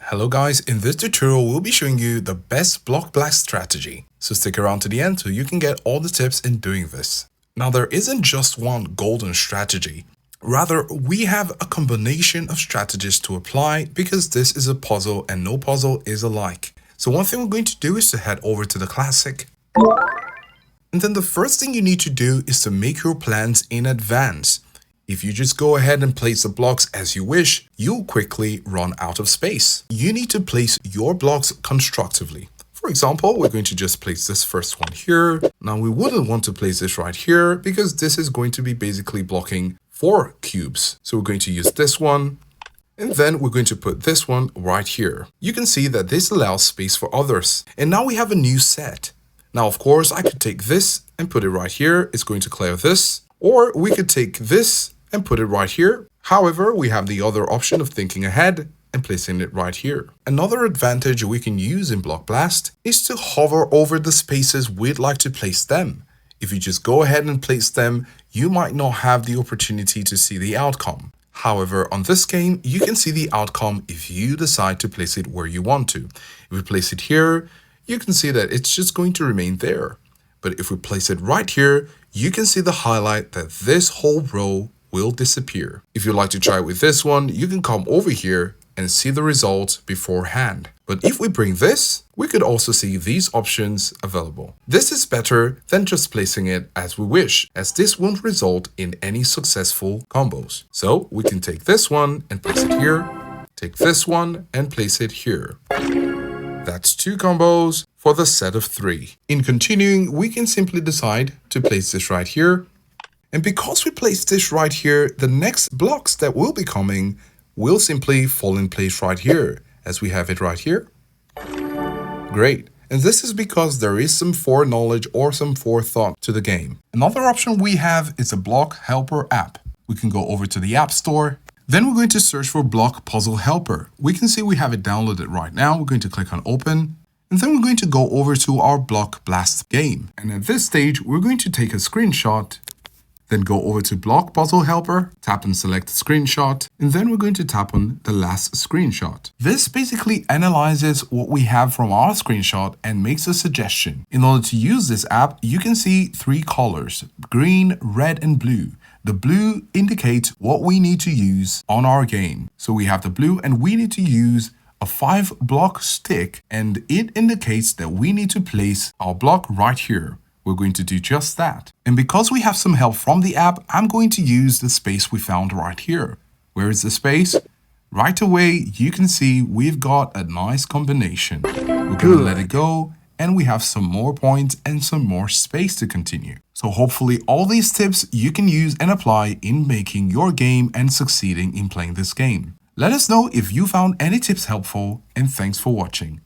Hello guys, in this tutorial we'll be showing you the best block blast strategy. So stick around to the end so you can get all the tips in doing this. Now there isn't just one golden strategy. Rather, we have a combination of strategies to apply because this is a puzzle and no puzzle is alike. So one thing we're going to do is to head over to the classic. And then the first thing you need to do is to make your plans in advance. If you just go ahead and place the blocks as you wish, you'll quickly run out of space. You need to place your blocks constructively. For example, we're going to just place this first one here. Now we wouldn't want to place this right here because this is going to be basically blocking 4 cubes. So we're going to use this one. And then we're going to put this one right here. You can see that this allows space for others. And now we have a new set. Now, of course, I could take this and put it right here. It's going to clear this. Or we could take this and put it right here. However, we have the other option of thinking ahead and placing it right here. Another advantage we can use in Block Blast is to hover over the spaces we'd like to place them. If you just go ahead and place them, you might not have the opportunity to see the outcome. However, on this game, you can see the outcome if you decide to place it where you want to. If we place it here, you can see that it's just going to remain there. But if we place it right here, you can see the highlight that this whole row will disappear. If you'd like to try with this one, you can come over here and see the result beforehand. But if we bring this, we could also see these options available. This is better than just placing it as we wish, as this won't result in any successful combos. So we can take this one and place it here, take this one and place it here. That's 2 combos for the set of 3. In continuing, we can simply decide to place this right here. And because we placed this right here, the next blocks that will be coming will simply fall in place right here, as we have it right here. Great. And this is because there is some foreknowledge or some forethought to the game. Another option we have is a Block Helper app. We can go over to the App Store. Then we're going to search for Block Puzzle Helper. We can see we have it downloaded right now. We're going to click on Open. And then we're going to go over to our Block Blast game. And at this stage, we're going to take a screenshot. Then go over to Block Puzzle Helper, tap and select Screenshot, and then we're going to tap on the last screenshot. This basically analyzes what we have from our screenshot and makes a suggestion. In order to use this app, you can see 3 colors, green, red, and blue. The blue indicates what we need to use on our game. So we have the blue and we need to use a 5-block stick, and it indicates that we need to place our block right here. We're going to do just that. And because we have some help from the app, I'm going to use the space we found right here. Where is the space? Right away, you can see we've got a nice combination. We're going to let it go, and we have some more points and some more space to continue. So hopefully all these tips you can use and apply in making your game and succeeding in playing this game. Let us know if you found any tips helpful, and thanks for watching.